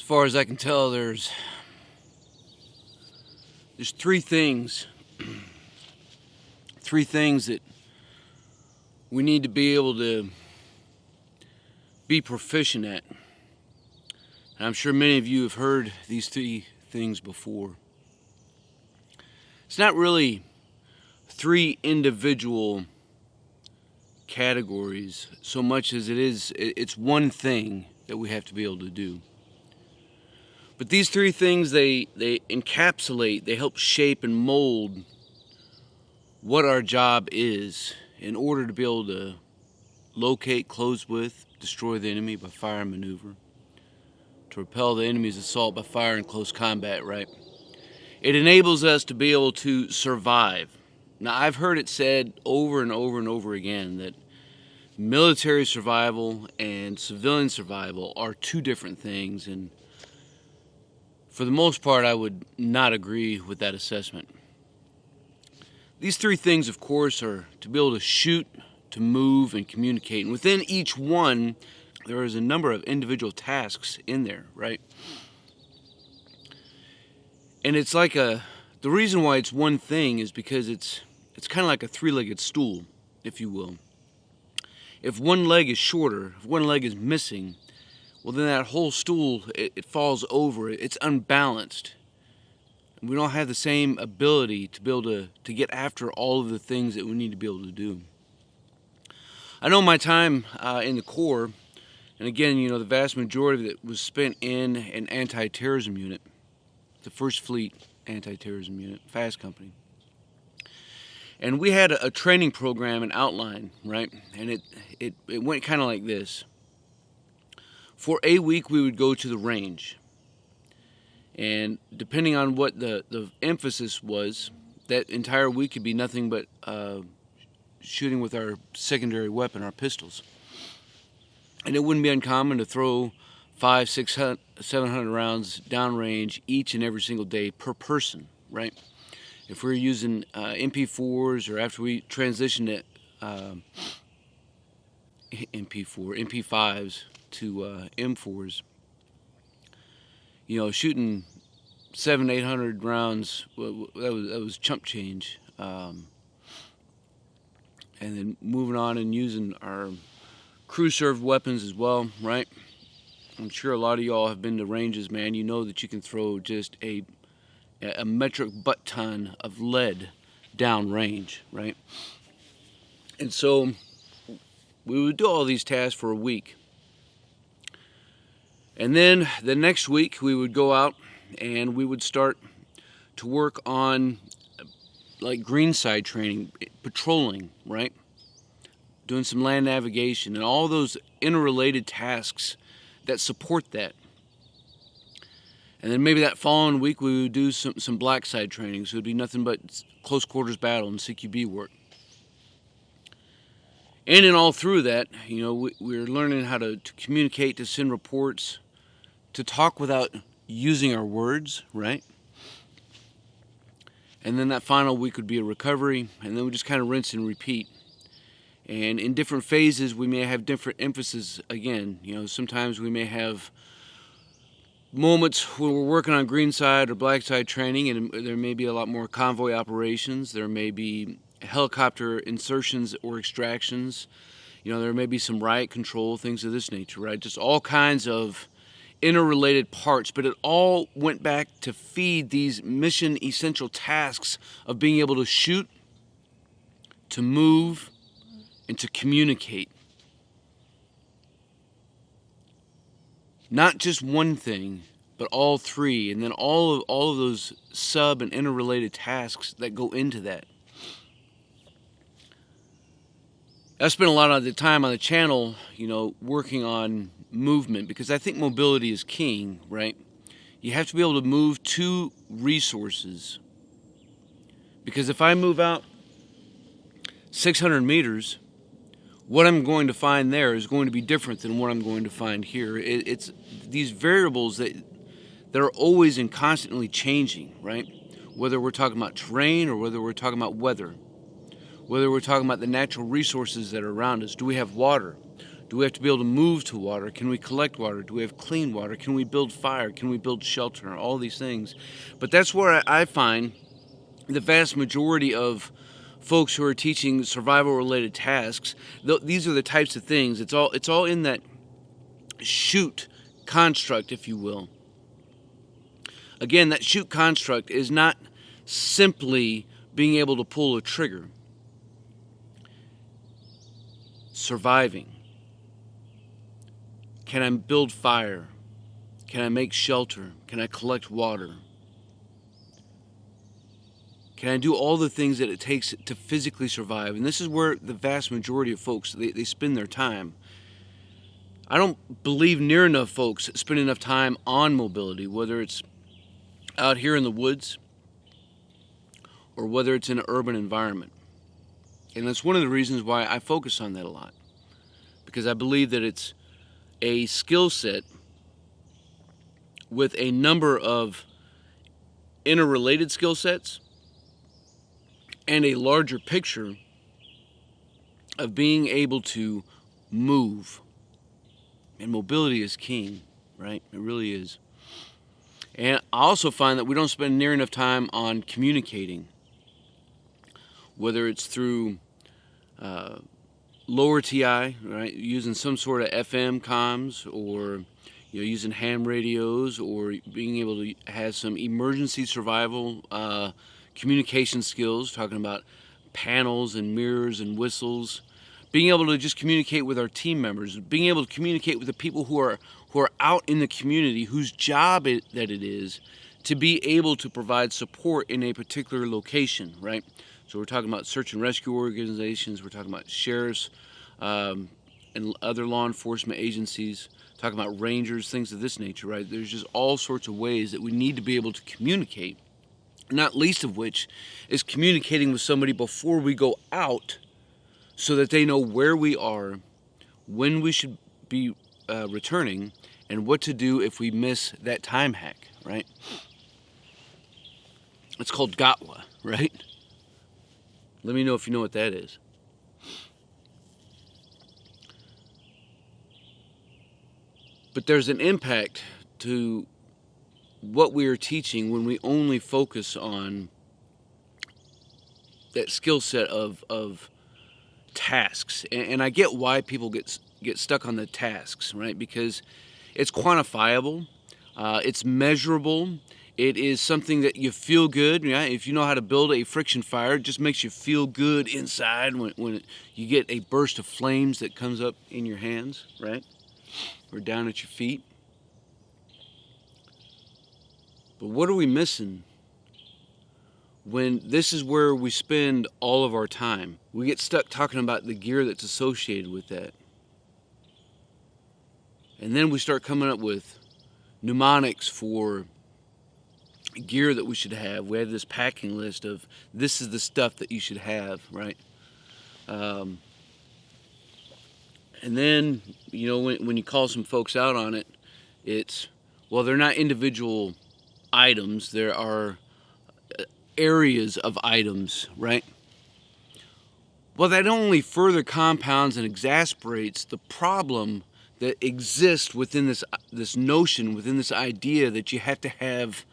far as I can tell, there's three things that we need to be able to be proficient at. And I'm sure many of you have heard these three things before. It's not really three individual categories so much as it's one thing that we have to be able to do. But these three things, they encapsulate, they help shape and mold what our job is in order to be able to locate, close with, destroy the enemy by fire and maneuver, to repel the enemy's assault by fire and close combat, right? It enables us to be able to survive. Now, I've heard it said over and over and over again that military survival and civilian survival are two different things, and for the most part, I would not agree with that assessment. These three things, of course, are to be able to shoot, to move, and communicate. And within each one, there is a number of individual tasks in there, right? And it's like the reason why it's one thing is because it's kind of like a three-legged stool, if you will. If one leg is shorter, if one leg is missing, well, then that whole stool, it falls over. It's unbalanced. And we don't have the same ability to be able to get after all of the things that we need to be able to do. I know my time in the Corps, and again, you know, the vast majority of it was spent in an anti-terrorism unit, the 1st Fleet Anti-Terrorism Unit, FAST Company. And we had a training program, an outline, right? And it went kind of like this. For a week, we would go to the range. And depending on what the emphasis was, that entire week could be nothing but shooting with our secondary weapon, our pistols. And it wouldn't be uncommon to throw 500, 600, 700 rounds downrange each and every single day per person, right? If we're using MP4s, or after we transition to MP5s to M4s, you know, shooting 700-800 rounds, that was chump change. And then moving on and using our crew-served weapons as well, right? I'm sure a lot of y'all have been to ranges, man. You know that you can throw just a metric butt ton of lead down range, right? And so we would do all these tasks for a week. And then the next week we would go out and we would start to work on like greenside training, patrolling, right? Doing some land navigation and all those interrelated tasks that support that. And then maybe that following week we would do some black side training, so it would be nothing but close quarters battle and CQB work. And in all through that, you know, we're learning how to communicate, to send reports, to talk without using our words, right? And then that final week would be a recovery, and then we just kind of rinse and repeat. And in different phases, we may have different emphasis again. You know, sometimes we may have moments when we're working on green side or black side training, and there may be a lot more convoy operations. There may be helicopter insertions or extractions. You know, there may be some riot control, things of this nature, right? Just all kinds of interrelated parts, but it all went back to feed these mission essential tasks of being able to shoot, to move, and to communicate. Not just one thing, but all three, and then all of those sub and interrelated tasks that go into that. I spent a lot of the time on the channel, you know, working on movement, because I think mobility is king, right? You have to be able to move to resources. Because if I move out 600 meters, what I'm going to find there is going to be different than what I'm going to find here. It's these variables that are always and constantly changing, right? Whether we're talking about terrain or whether we're talking about weather, whether we're talking about the natural resources that are around us. Do we have water? Do we have to be able to move to water? Can we collect water? Do we have clean water? Can we build fire? Can we build shelter? All these things. But that's where I find the vast majority of folks who are teaching survival-related tasks, these are the types of things. It's all in that shoot construct, if you will. Again, that shoot construct is not simply being able to pull a trigger. Surviving. Can I build fire? Can I make shelter? Can I collect water? Can I do all the things that it takes to physically survive? And this is where the vast majority of folks, they spend their time. I don't believe near enough folks spend enough time on mobility, whether it's out here in the woods or whether it's in an urban environment. And that's one of the reasons why I focus on that a lot. Because I believe that it's a skill set with a number of interrelated skill sets and a larger picture of being able to move. And mobility is king, right? It really is. And I also find that we don't spend near enough time on communicating, whether it's through lower TI, right, using some sort of FM comms, or using ham radios, or being able to have some emergency survival communication skills, talking about panels and mirrors and whistles, being able to just communicate with our team members, being able to communicate with the people who are out in the community, whose job that it is to be able to provide support in a particular location, right? So we're talking about search and rescue organizations, we're talking about sheriffs and other law enforcement agencies, talking about rangers, things of this nature, right? There's just all sorts of ways that we need to be able to communicate, not least of which is communicating with somebody before we go out so that they know where we are, when we should be returning, and what to do if we miss that time hack, right? It's called GOTWA, right? Let me know if you know what that is. But there's an impact to what we are teaching when we only focus on that skill set of tasks. And I get why people get stuck on the tasks, right? Because it's quantifiable, it's measurable. It is something that you feel good. Right? If you know how to build a friction fire, it just makes you feel good inside when you get a burst of flames that comes up in your hands, right? Or down at your feet. But what are we missing when this is where we spend all of our time? We get stuck talking about the gear that's associated with that. And then we start coming up with mnemonics for gear that we should have. We have this packing list of this is the stuff that you should have, right? And then, when you call some folks out on it, it's, well, they're not individual items. There are areas of items, right? Well, that only further compounds and exasperates the problem that exists within this notion, within this idea that you have to have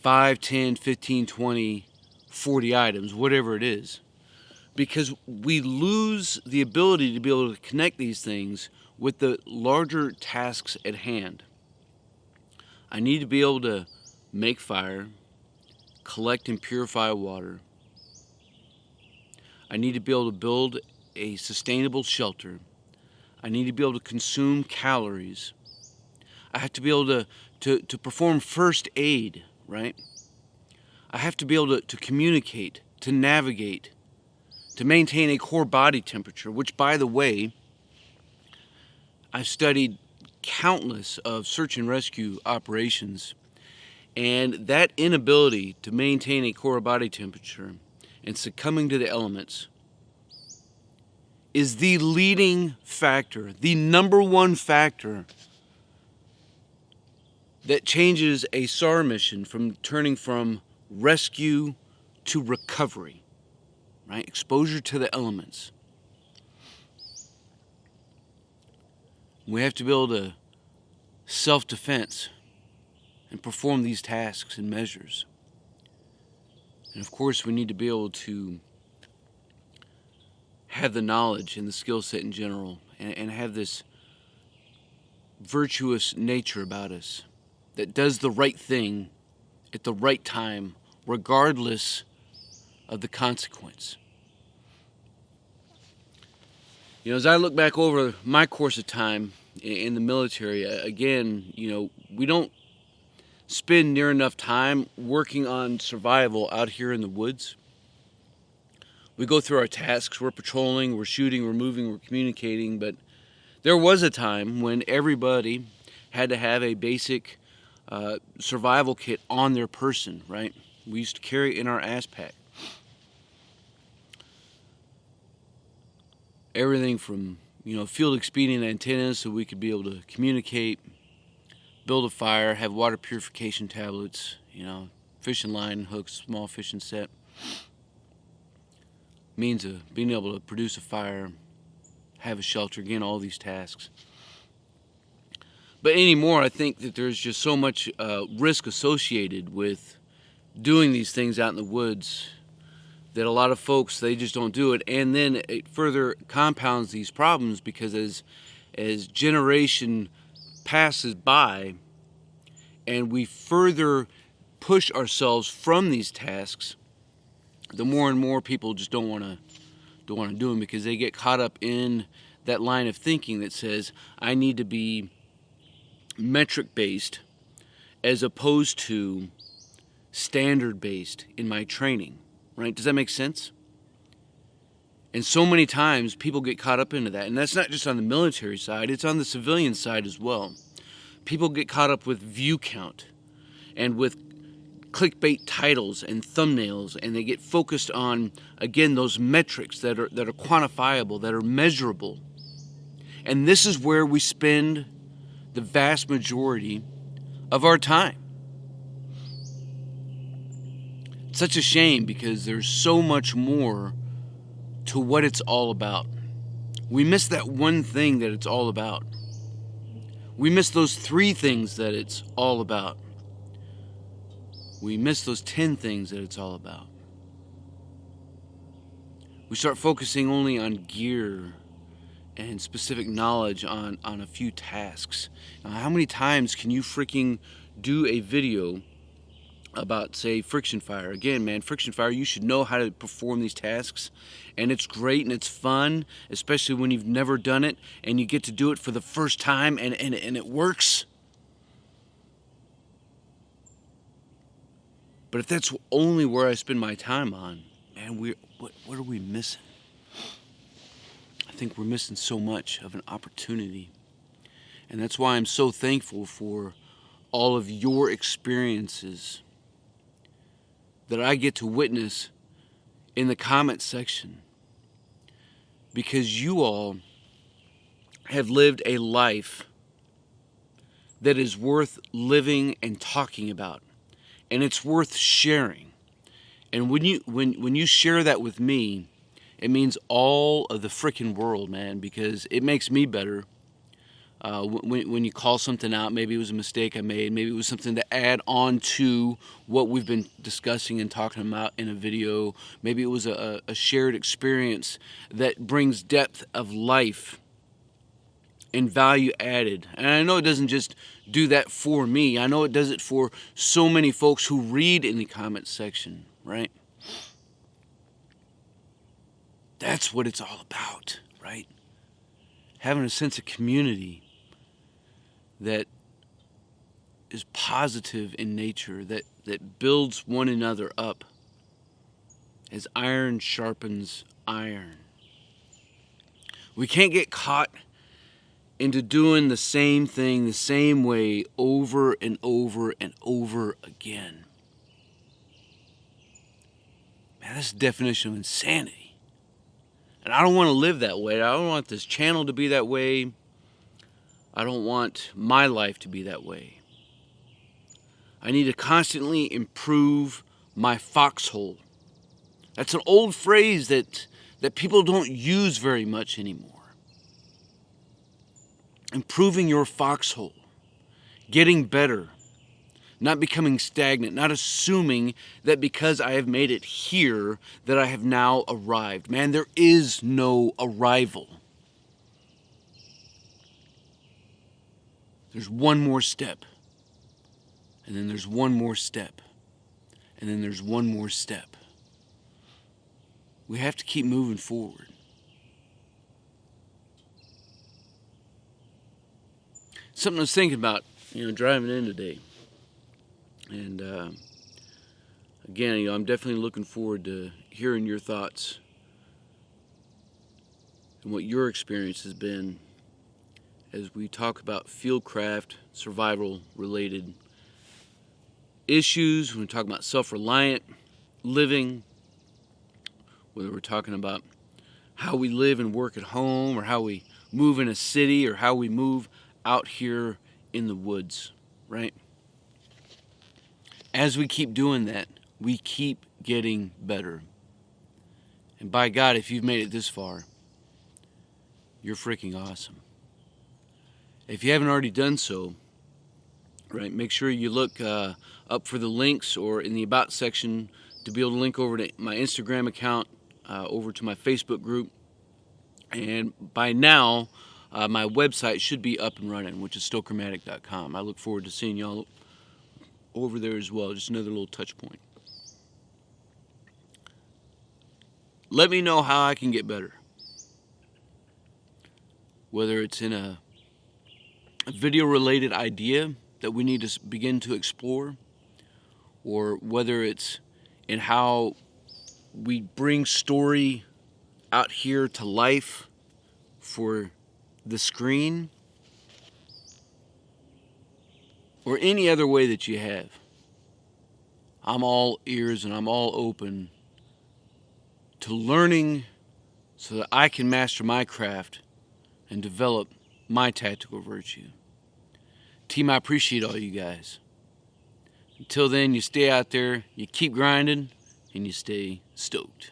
5, 10, 15, 20, 40 items, whatever it is. Because we lose the ability to be able to connect these things with the larger tasks at hand. I need to be able to make fire, collect and purify water. I need to be able to build a sustainable shelter. I need to be able to consume calories. I have to be able to perform first aid, right? I have to be able to communicate, to navigate, to maintain a core body temperature, which, by the way, I've studied countless of search and rescue operations, and that inability to maintain a core body temperature and succumbing to the elements is the leading factor, the number one factor that changes a SAR mission from turning from rescue to recovery, right? Exposure to the elements. We have to be able to self-defense and perform these tasks and measures. And of course, we need to be able to have the knowledge and the skill set in general, and have this virtuous nature about us that does the right thing at the right time, regardless of the consequence. You know, as I look back over my course of time in the military, again, you know, we don't spend near enough time working on survival out here in the woods. We go through our tasks, we're patrolling, we're shooting, we're moving, we're communicating, but there was a time when everybody had to have a basic survival kit on their person, right? We used to carry it in our ass pack. Everything from, you know, field expedient antennas so we could be able to communicate, build a fire, have water purification tablets, you know, fishing line, hooks, small fishing set. Means of being able to produce a fire, have a shelter, again, all these tasks. But anymore, I think that there's just so much risk associated with doing these things out in the woods that a lot of folks, they just don't do it. And then it further compounds these problems because as generation passes by and we further push ourselves from these tasks, the more and more people just don't want to do them because they get caught up in that line of thinking that says, I need to be metric based as opposed to standard based in my training, right? Does that make sense? And so many times people get caught up into that, and that's not just on the military side, it's on the civilian side as well. People get caught up with view count and with clickbait titles and thumbnails, and they get focused on, again, those metrics that are quantifiable, that are measurable. And this is where we spend the vast majority of our time. It's such a shame because there's so much more to what it's all about. We miss that one thing that it's all about. We miss those 3 things that it's all about. We miss those 10 things that it's all about. We start focusing only on gear and specific knowledge on a few tasks. Now, how many times can you freaking do a video about, say, friction fire? Again, man, friction fire, you should know how to perform these tasks, and it's great and it's fun, especially when you've never done it and you get to do it for the first time and it works. But if that's only where I spend my time on, man, what are we missing? I think we're missing so much of an opportunity. And that's why I'm so thankful for all of your experiences that I get to witness in the comment section. Because you all have lived a life that is worth living and talking about. And it's worth sharing. And when you share that with me, it means all of the frickin' world, man, because it makes me better. When you call something out, maybe it was a mistake I made, maybe it was something to add on to what we've been discussing and talking about in a video, maybe it was a shared experience that brings depth of life and value added. And I know it doesn't just do that for me. I know it does it for so many folks who read in the comment section, right? That's what it's all about, right? Having a sense of community that is positive in nature, that builds one another up as iron sharpens iron. We can't get caught into doing the same thing the same way over and over and over again. Man, that's the definition of insanity. And I don't want to live that way. I don't want this channel to be that way. I don't want my life to be that way. I need to constantly improve my foxhole. That's an old phrase that people don't use very much anymore. improving your foxhole, getting better, not becoming stagnant, not assuming that because I have made it here that I have now arrived. Man, there is no arrival. There's one more step, and then there's one more step, and then there's one more step. We have to keep moving forward. Something I was thinking about, driving in today. And again, I'm definitely looking forward to hearing your thoughts and what your experience has been as we talk about fieldcraft, survival-related issues, when we talk about self-reliant living, whether we're talking about how we live and work at home, or how we move in a city, or how we move out here in the woods, right? As we keep doing that, we keep getting better. And by God, if you've made it this far, you're freaking awesome. If you haven't already done so, right, make sure you look up for the links or in the About section to be able to link over to my Instagram account, over to my Facebook group. And by now, my website should be up and running, which is stillchromatic.com. I look forward to seeing y'all over there as well. Just another little touch point. Let me know how I can get better. Whether it's in a video-related idea that we need to begin to explore, or whether it's in how we bring story out here to life for the screen, or any other way that you have. I'm all ears and I'm all open to learning so that I can master my craft and develop my tactical virtue. Team, I appreciate all you guys. Until then, you stay out there, you keep grinding, and you stay stoked.